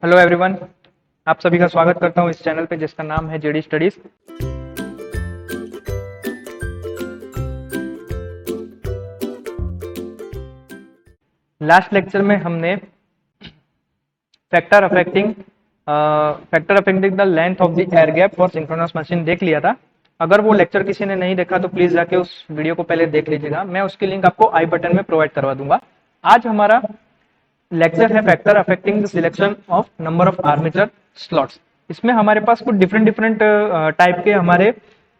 Hello everyone, आप सभी का स्वागत करता हूं इस चैनल पे जिसका नाम है जेडी स्टडीज। लास्ट लेक्चर में हमने factor affecting the length of the air gap for synchronous machine देख लिया था। अगर वो लेक्चर किसी ने नहीं देखा तो प्लीज जाके उस वीडियो को पहले देख लीजिएगा। मैं उसकी लिंक आपको आई बटन में प्रोवाइड करवा दूंगा। आज हमारा लेक्चर है factor affecting the selection of number of armature slots. इसमें हमारे पास कुछ डिफरेंट डिफरेंट टाइप के हमारे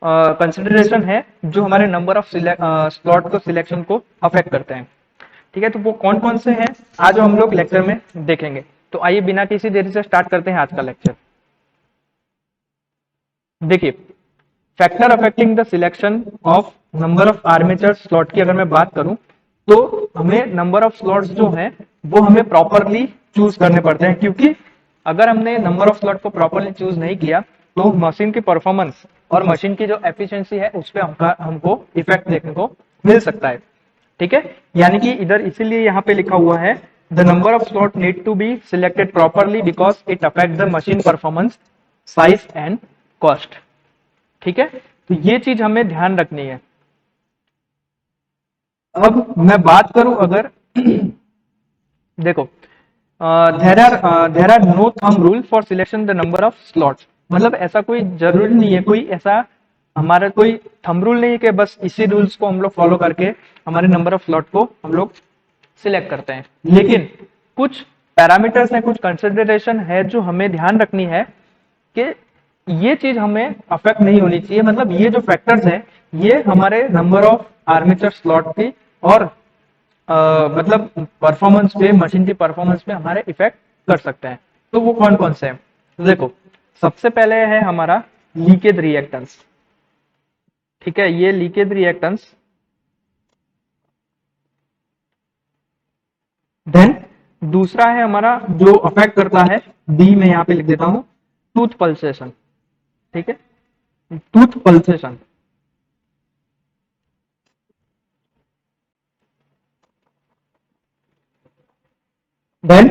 कंसिडरेशन है जो हमारे नंबर ऑफ स्लॉट को सिलेक्शन को अफेक्ट करते हैं। ठीक है, तो वो कौन कौन से हैं आज हम लोग लेक्चर में देखेंगे। तो आइए बिना किसी देरी से स्टार्ट करते हैं आज का लेक्चर। देखिए, factor affecting the selection of number of armature slot की अगर मैं बात करूं तो हमें नंबर ऑफ स्लॉट्स जो हैं वो हमें प्रॉपरली चूज करने पड़ते हैं, क्योंकि अगर हमने नंबर ऑफ स्लॉट को प्रॉपरली चूज नहीं किया तो मशीन की परफॉर्मेंस और मशीन की जो एफिशिएंसी है उस पर हमको इफेक्ट देखने को मिल सकता है। ठीक है, यानी कि इधर इसीलिए यहाँ पे लिखा हुआ है the number of slot need to be selected properly because it affect the machine performance, size and cost. ठीक है, तो ये चीज हमें ध्यान रखनी है। अब मैं बात करूं अगर देखो, there are no thumb rule for selection the number of slots. मतलब ऐसा कोई जरूरी नहीं है, कोई ऐसा हमारा कोई थंब रूल नहीं है कि बस इसी रूल्स को हम लोग फॉलो करके हमारे नंबर ऑफ स्लॉट को हम लोग सिलेक्ट करते हैं। लेकिन कुछ पैरामीटर्स हैं, कुछ कंसिडरेशन है जो हमें ध्यान रखनी है कि ये चीज हमें अफेक्ट नहीं होनी चाहिए। मतलब ये जो फैक्टर्स हैं ये हमारे नंबर ऑफ आर्मेचर स्लॉट की और मतलब परफॉर्मेंस पे, मशीन की परफॉर्मेंस पे हमारे इफेक्ट कर सकते हैं। तो वो कौन कौन से हैं? देखो, सबसे पहले है हमारा लीकेज रिएक्टेंस। ठीक है, ये लीकेज रिएक्टेंस। देन दूसरा है हमारा जो अफेक्ट करता है, बी में यहां पे लिख देता हूं, टूथ पल्सेशन। ठीक है, टूथ पल्सेशन। देन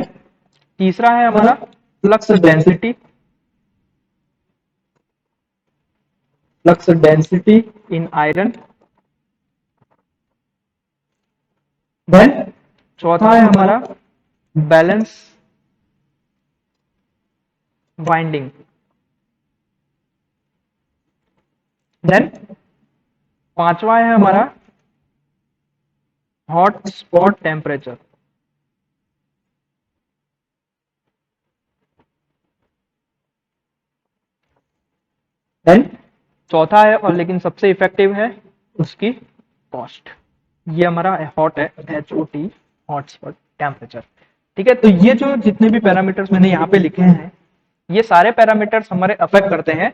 तीसरा है हमारा flux density. Flux density in iron. Then चौथा है हमारा बैलेंस वाइंडिंग। देन पांचवा है हमारा हॉट स्पॉट टेम्परेचर। देन चौथा है और लेकिन सबसे इफेक्टिव है उसकी कॉस्ट। ये हमारा हॉट है, HOT, हॉट स्पॉट टेम्परेचर। ठीक है, तो ये जो जितने भी पैरामीटर्स मैंने यहाँ पे लिखे हैं ये सारे पैरामीटर्स हमारे अफेक्ट करते हैं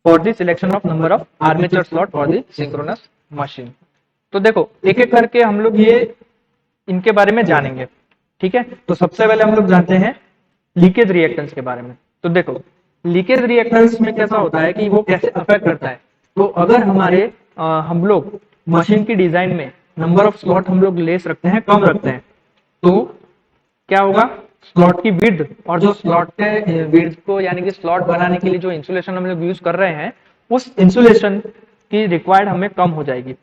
for the selection of number of armature slot for the synchronous machine. तो देखो एक एक करके हम लोग ये इनके बारे में जानेंगे। ठीक है, तो सबसे पहले हम लोग जानते हैं लीकेज रिएक्टेंस के बारे में। तो देखो, लीकेज रिएक्टेंस में कैसा होता है कि वो कैसे अफेक्ट करता है। तो अगर हमारे हम लोग मशीन की डिजाइन में नंबर ऑफ स्लॉट हम लोग लेस रखते हैं, कम रखते हैं, तो क्या होगा, स्लॉट की विड्थ और जो स्लॉट के विड्थ को यानी कि स्लॉट बनाने के लिए जो इंसुलेशन हम लोग यूज कर रहे हैं उस इंसुलेशन की रिक्वायर्ड हमें कम हो जाएगी।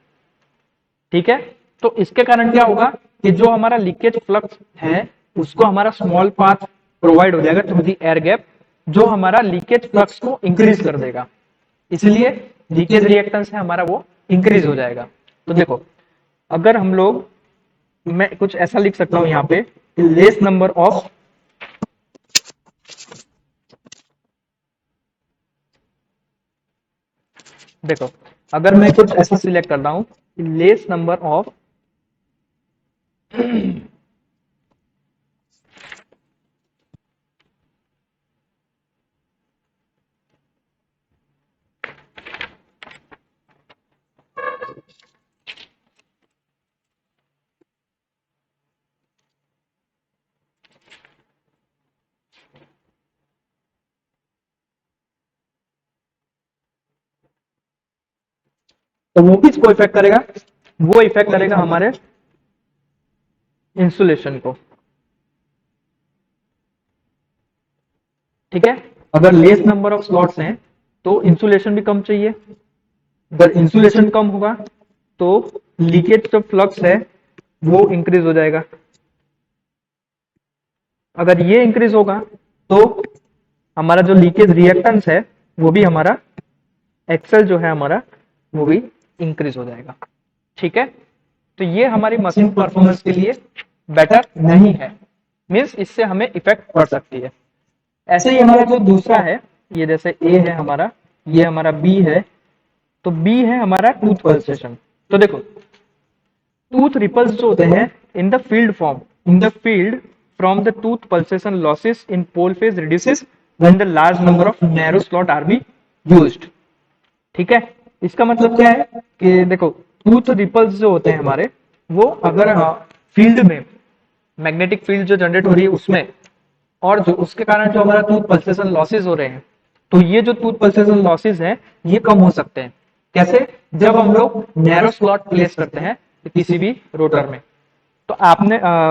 ठीक है, तो इसके कारण क्या होगा कि जो हमारा लीकेज फ्लक्स है उसको हमारा स्मॉल पाथ प्रोवाइड हो जाएगा थ्रू दी एयर गैप, जो हमारा लीकेज फ्लक्स को इंक्रीज कर देगा। इसलिए लीकेज रिएक्टेंस है हमारा वो इंक्रीज हो जाएगा। तो देखो, अगर हम लोग, मैं कुछ ऐसा लिख सकता हूं यहाँ पे, लेस नंबर ऑफ देखो अगर मैं कुछ ऐसा सिलेक्ट करता हूं, लेस नंबर ऑफ तो वो किसको इफेक्ट करेगा, वो इफेक्ट करेगा हमारे इंसुलेशन को। ठीक है। अगर लेस नंबर ऑफ स्लॉट्स हैं तो इंसुलेशन भी कम चाहिए। अगर इंसुलेशन कम होगा तो लीकेज जो फ्लक्स है वो इंक्रीज हो जाएगा। अगर ये इंक्रीज होगा तो हमारा जो लीकेज रिएक्टेंस है वो भी हमारा एक्सेल जो है हमारा वो भी इंक्रीज हो जाएगा। ठीक है, तो ये हमारी मशीन परफॉर्मेंस के लिए बेटर नहीं है, मीन्स इससे हमें इफेक्ट पड़ सकती है। ऐसे ही हमारा जो दूसरा है, ये जैसे ए है हमारा, ये हमारा बी है, तो बी है हमारा टूथ पल्सेशन। तो देखो टूथ रिपल्स जो होते हैं in the field form, in the field from the tooth pulsation losses in pole phase reduces when the large number of narrow slot are be used. ठीक है, इसका मतलब क्या है कि देखो टूथ रिपल्स जो होते हैं हमारे, वो अगर फील्ड में मैग्नेटिक फील्ड जो जनरेट हो रही है उसमें, और जो उसके कारण जो हमारा टूथ पल्सेशन लॉसेस हो रहे हैं, तो ये जो टूथ पल्सेशन लॉसेस हैं ये कम हो सकते हैं। कैसे? जब हम लोग नैरो स्लॉट प्लेस करते हैं किसी भी रोटर में। तो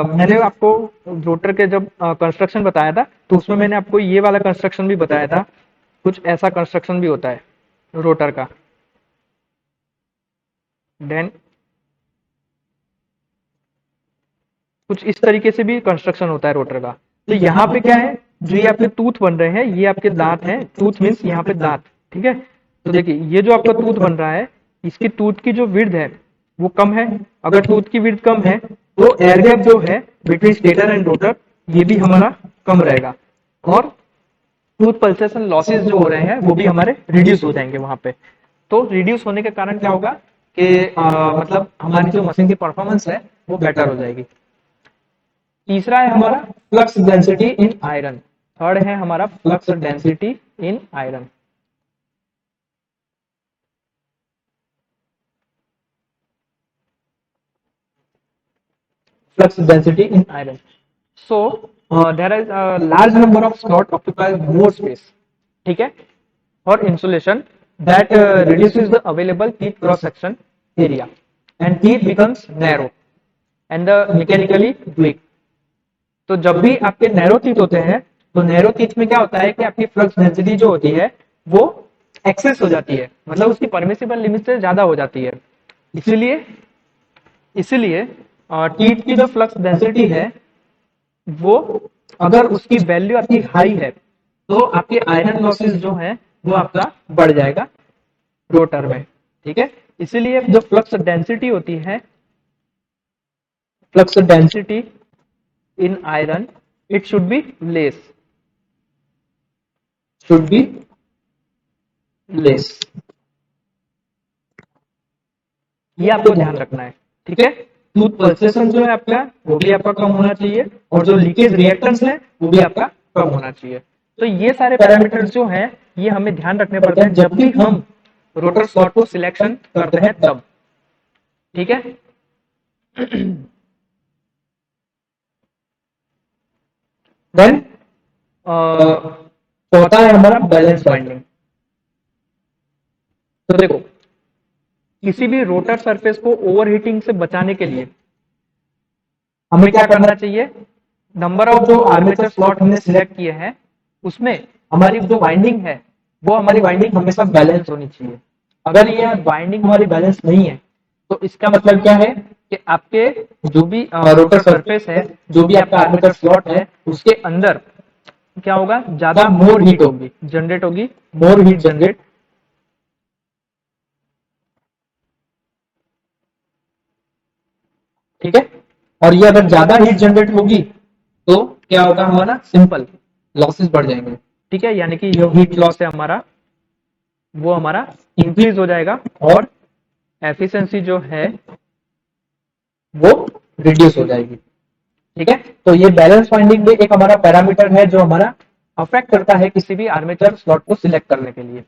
मैंने आपको रोटर के जब कंस्ट्रक्शन बताया था तो उसमें मैंने आपको ये वाला कंस्ट्रक्शन भी बताया था। कुछ ऐसा कंस्ट्रक्शन भी होता है रोटर का। देन कुछ इस तरीके से भी कंस्ट्रक्शन होता है रोटर का। तो यहाँ पे क्या है, जो ये आपके टूथ बन रहे हैं ये आपके दांत हैं। टूथ मीन्स यहाँ पे दांत। ठीक है, तो देखिए ये जो आपका टूथ बन रहा है, इसकी टूथ की जो विड्थ है वो कम है। अगर टूथ की विड्थ कम है तो एयर गैप जो है बिटवीन स्टेटर एंड रोटर ये भी हमारा कम रहेगा, और टूथ पल्सेशन लॉसेस जो हो रहे हैं वो भी हमारे रिड्यूस हो जाएंगे वहां पे। तो रिड्यूस होने के कारण क्या होगा कि मतलब हमारी जो मशीन की परफॉर्मेंस है वो बेटर हो जाएगी। तीसरा है हमारा flux density in iron. Third है हमारा flux density in iron. flux density in iron. So there is a large number of slot occupies more space. ठीक है, for insulation that reduces the available teeth cross section area and teeth becomes narrow and the mechanically weak. तो जब भी आपके narrow teeth होते हैं तो narrow teeth में क्या होता है कि आपकी फ्लक्स डेंसिटी जो होती है वो एक्सेस हो जाती है, मतलब उसकी परमिसिबल लिमिट से ज्यादा हो जाती है। इसीलिए इसीलिए टीथ की जो फ्लक्स डेंसिटी है वो अगर उसकी वैल्यू आपकी हाई है तो आपके आयरन लॉसेस जो है वो आपका बढ़ जाएगा रोटर में। ठीक है, इसीलिए जो फ्लक्स डेंसिटी होती है, flux density in iron, it should be less, should be less. ये आपको ध्यान रखना है। ठीक है, टूथ पल्सेशन जो है आपका वो भी आपका कम होना चाहिए, और जो लीकेज रिएक्टेंस है वो भी आपका कम होना चाहिए। तो ये सारे पैरामीटर्स जो हैं ये हमें ध्यान रखने पड़ते हैं जब भी हम रोटर स्लॉट को सिलेक्शन करते हैं तब। ठीक है, देन चौथा है हमारा बैलेंस वाइंडिंग। तो देखो किसी भी रोटर सरफेस को ओवरहीटिंग से बचाने के लिए हमें क्या करना चाहिए, नंबर ऑफ जो आर्मेचर स्लॉट हमने सिलेक्ट किए हैं उसमें हमारी जो वाइंडिंग है वो हमारी वाइंडिंग हमेशा बैलेंस होनी चाहिए। अगर ये वाइंडिंग हमारी बैलेंस नहीं है तो इसका मतलब क्या है कि आपके जो भी रोटर सरफेस है, जो भी आपका आर्मेचर स्लॉट है उसके अंदर क्या होगा, ज्यादा मोर हीट होगी, जनरेट होगी, मोर हीट जनरेट। ठीक है, और ये अगर ज्यादा हीट जनरेट होगी तो क्या होगा, हमारा सिंपल लॉसेस बढ़ जाएंगे। ठीक है, यानी कि जो हीट लॉस है हमारा वो हमारा इंक्रीज हो जाएगा और एफिशिएंसी जो है वो रिड्यूस हो जाएगी। ठीक है, तो ये बैलेंस वाइंडिंग भी एक हमारा पैरामीटर है जो हमारा अफेक्ट करता है किसी भी आर्मेचर स्लॉट को सिलेक्ट करने के लिए।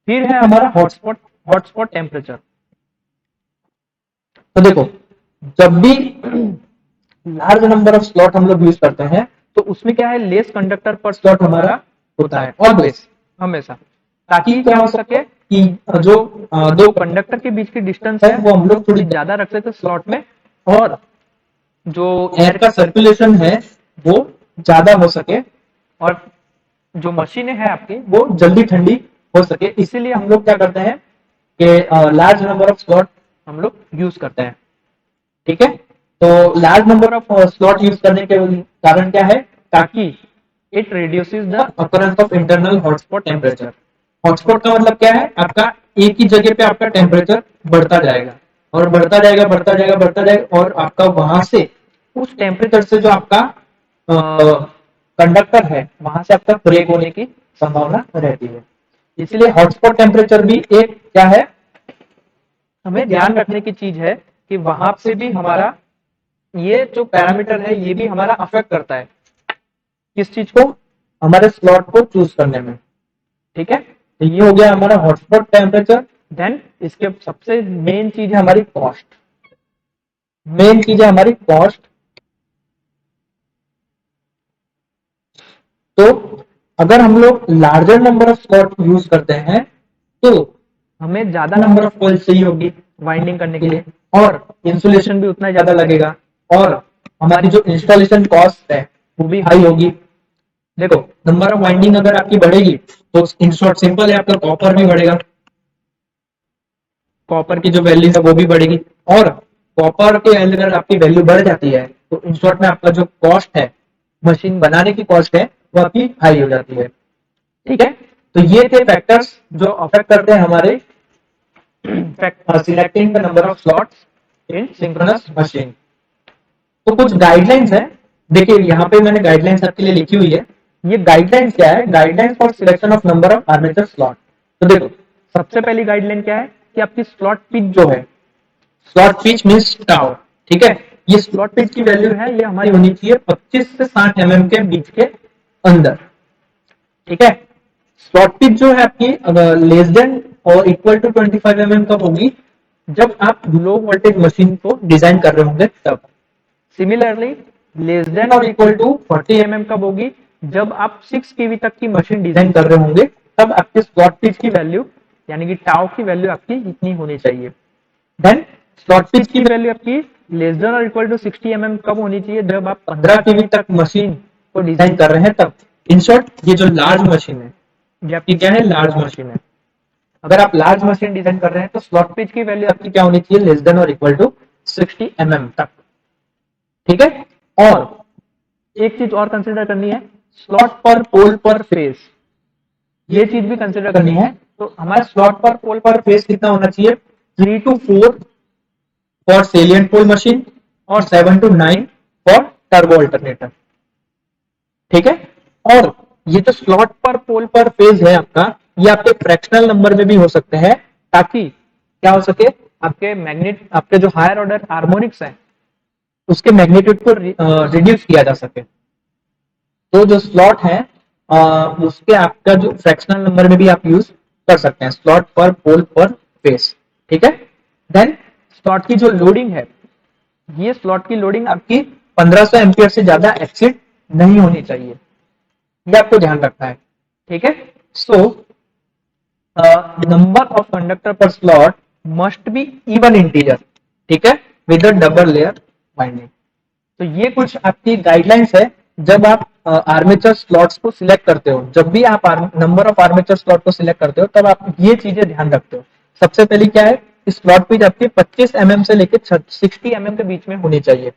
फिर है हमारा हॉटस्पॉट टेम्परेचर। तो देखो जब भी लार्ज नंबर ऑफ स्लॉट हम लोग यूज करते हैं तो उसमें क्या है, लेस कंडक्टर पर स्लॉट हमारा होता है ऑलवेज, हमेशा, ताकि क्या हो सके कि जो दो कंडक्टर के बीच की डिस्टेंस है वो हम लोग थोड़ी ज्यादा रख सके स्लॉट में, और जो एयर का सर्कुलेशन है वो ज्यादा हो सके, और जो मशीनें हैं आपकी वो जल्दी ठंडी हो सके, इसीलिए हम लोग क्या करते हैं कि लार्ज नंबर ऑफ स्लॉट हम लोग यूज करते हैं। ठीक है, तो large number of slot use करने के कारण क्या है, ताकि it reduces the occurrence of internal hotspot temperature. Hotspot का मतलब क्या है, आपका एक ही जगह पे आपका टेम्परेचर बढ़ता जाएगा और बढ़ता जाएगा बढ़ता जाएगा बढ़ता जाएगा, और आपका वहां से उस टेम्परेचर से जो आपका कंडक्टर है वहां से आपका ब्रेक होने की संभावना रहती है। इसलिए हॉटस्पॉट टेम्परेचर भी एक क्या है, हमें ध्यान रखने की चीज है कि वहां से भी हमारा ये जो पैरामीटर है ये भी हमारा अफेक्ट करता है किस चीज को, हमारे स्लॉट को चूज करने में। ठीक है, तो ये हो गया हमारा हॉटस्पॉट टेम्परेचर। देन इसके सबसे मेन चीज है हमारी कॉस्ट। मेन चीज है हमारी कॉस्ट। तो अगर हम लोग larger number of slot use करते हैं तो हमें ज्यादा नंबर ऑफ कॉइल्स चाहिए होगी वाइंडिंग करने के लिए, और इंसुलेशन भी उतना ज्यादा लगेगा, और हमारी जो इंस्टॉलेशन कॉस्ट है वो भी हाई होगी। देखो, नंबर ऑफ वाइंडिंग अगर आपकी बढ़ेगी तो इन शॉर्ट सिंपल है, आपका कॉपर भी बढ़ेगा, कॉपर की जो वैल्यू है वो भी बढ़ेगी, और कॉपर के अगर आपकी वैल्यू बढ़ जाती है तो इन शॉर्ट में आपका जो कॉस्ट है, मशीन बनाने की कॉस्ट है, वो आपकी हाई हो जाती है। ठीक है, तो ये थे फैक्टर्स जो अफेक्ट करते हैं हमारे selecting the number of slots in synchronous machine. तो कुछ गाइडलाइंस है, देखिए यहाँ पे मैंने गाइडलाइंस आपके लिए लिखी हुई है। ये गाइडलाइंस क्या है, guidelines for selection of number of armature slot. तो देखो, सबसे पहली गाइडलाइन क्या है कि आपकी स्लॉट पिच जो है, स्लॉट पिच मींस टाउ। ठीक है, ये स्लॉट पिच की वैल्यू है, ये हमारी होनी चाहिए 25 से 60 mm के बीच के अंदर। ठीक है, स्लॉट पिच जो है आपकी लेस देन और इक्वल टू 25 mm कब होगी, जब आप लो वोल्टेज मशीन को डिजाइन कर रहे होंगे तब। सिमिलरली लेस देन और इक्वल टू 40 mm कब होगी, जब आप 6 kV तक की मशीन डिजाइन कर रहे होंगे, तब आपके स्लॉट पिच की वैल्यू यानी कि टाउ की वैल्यू आपकी इतनी होनी चाहिए। देन स्लॉट पिच की वैल्यू आपकी लेस देन और इक्वल टू 60 mm कब होनी चाहिए, जब आप 15 kV तक मशीन को डिजाइन कर रहे हैं तब। इन शॉर्ट, ये जो लार्ज मशीन है ये आपकी क्या है, लार्ज मशीन है। अगर आप लार्ज मशीन डिजाइन कर रहे हैं तो स्लॉट पिच की वैल्यू आपकी क्या होनी चाहिए, लेस देन और इक्वल टू 60 mm तक। ठीक है, और एक चीज और कंसिडर करनी है, स्लॉट पर पोल पर फेस, ये चीज भी कंसिडर करनी है। तो हमारे स्लॉट पर पोल पर फेस कितना होना चाहिए, 3 to 4 for salient pole machine और 7 to 9 फॉर टर्बो अल्टरनेटर। ठीक है, और ये जो स्लॉट पर पोल पर फेज है आपका, ये आपके फ्रैक्शनल नंबर में भी हो सकते हैं, ताकि क्या हो सके, आपके मैग्नेट आपके जो हायर ऑर्डर हार्मोनिक्स है उसके मैग्नीट्यूड को रिड्यूस किया जा सके। तो जो स्लॉट है उसके आपका जो फ्रैक्शनल नंबर में भी आप यूज कर सकते हैं, स्लॉट पर पोल पर फेस। ठीक है, देन स्लॉट की जो लोडिंग है, ये स्लॉट की लोडिंग आपकी 1500 एम्पियर से ज्यादा एक्सीड नहीं होनी चाहिए, ये आपको ध्यान रखना है। ठीक है, सो नंबर ऑफ कंडक्टर पर slot must be even integer. ठीक है, with a double layer winding. तो ये कुछ आपकी गाइडलाइंस है जब आप आर्मेचर स्लॉट्स को सिलेक्ट करते हो। जब भी आप नंबर ऑफ आर्मेचर स्लॉट को सिलेक्ट करते हो तब आप ये चीजें ध्यान रखते हो। सबसे पहले क्या है, स्लॉट पिच आपकी 25 mm से लेकर 60 mm के बीच में होनी चाहिए।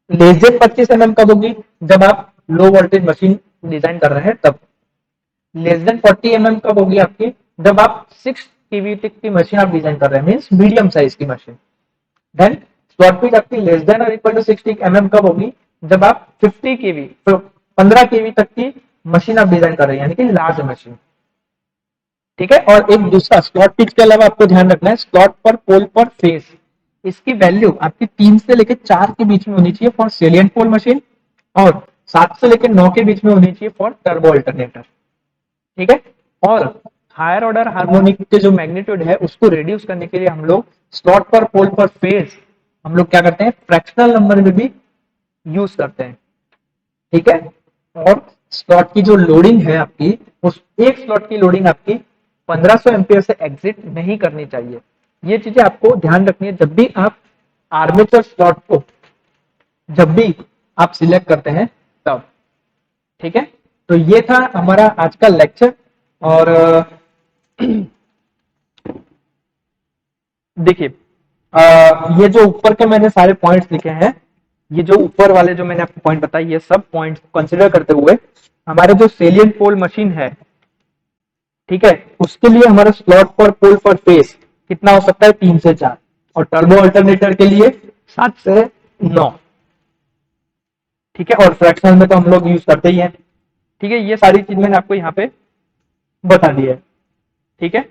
लेस देन 25 mm कब होगी, जब आप लो वोल्टेज मशीन डिजाइन कर रहे हैं तब। लेस देन 40 mm कब होगी आपकी, जब आप 6 kV तक की मशीन आप डिजाइन कर रहे हैं, मींस मीडियम साइज की मशीन। देन स्लॉट पिच आपकी लेस देन और इक्वल टू 60 mm कब होगी, जब आप 50 kV 15 kV तक की मशीन आप डिजाइन कर रहे हैं, यानी कि लार्ज मशीन। ठीक है, और एक दूसरा स्लॉट पिच के अलावा आपको ध्यान रखना है, स्लॉट पर पोल पर फेस, इसकी वैल्यू आपकी 3 से लेकर 4 के बीच में होनी चाहिए फॉर सेलियंट पोल मशीन, और 7 से लेकर 9 के बीच में होनी चाहिए फॉर टर्बो अल्टरनेटर। ठीक है, और हायर ऑर्डर हार्मोनिक के जो मैग्नीट्यूड है उसको रिड्यूस करने के लिए हम लोग स्लॉट पर पोल पर फेस हम लोग क्या करते हैं, फ्रैक्शनल नंबर में भी यूज करते हैं। ठीक है, और स्लॉट की जो लोडिंग है आपकी, उस एक स्लॉट की लोडिंग आपकी 1500 एम्पियर से एग्जिट नहीं करनी चाहिए। ये चीजें आपको ध्यान रखनी है जब भी आप आर्मेचर स्लॉट को जब भी आप सिलेक्ट करते हैं तब। ठीक है, तो ये था हमारा आज का लेक्चर। और देखिए, ये जो ऊपर के मैंने सारे पॉइंट्स लिखे हैं, ये जो ऊपर वाले जो मैंने आपको पॉइंट बताए, ये सब पॉइंट्स कंसिडर करते हुए हमारे जो सेलियंट पोल मशीन है, ठीक है, उसके लिए हमारा स्लॉट पर पोल पर फेस कितना हो सकता है, 3 से 4, और टर्बो अल्टरनेटर के लिए 7 से 9। ठीक है, और फ्रैक्शनल में तो हम लोग यूज करते ही हैं। ठीक है, ये सारी चीज मैंने आपको यहाँ पे बता दी है। ठीक है,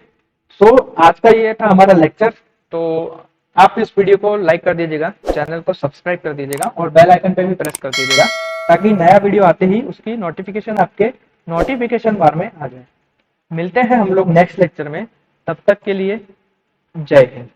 सो आज का ये था हमारा लेक्चर। तो आप इस वीडियो को लाइक कर दीजिएगा, चैनल को सब्सक्राइब कर दीजिएगा और बेल आइकन पे भी प्रेस कर दीजिएगा, ताकि नया वीडियो आते ही उसकी नोटिफिकेशन आपके नोटिफिकेशन बार में आ जाए। मिलते हैं हम लोग नेक्स्ट लेक्चर में, तब तक के लिए जय हिंद।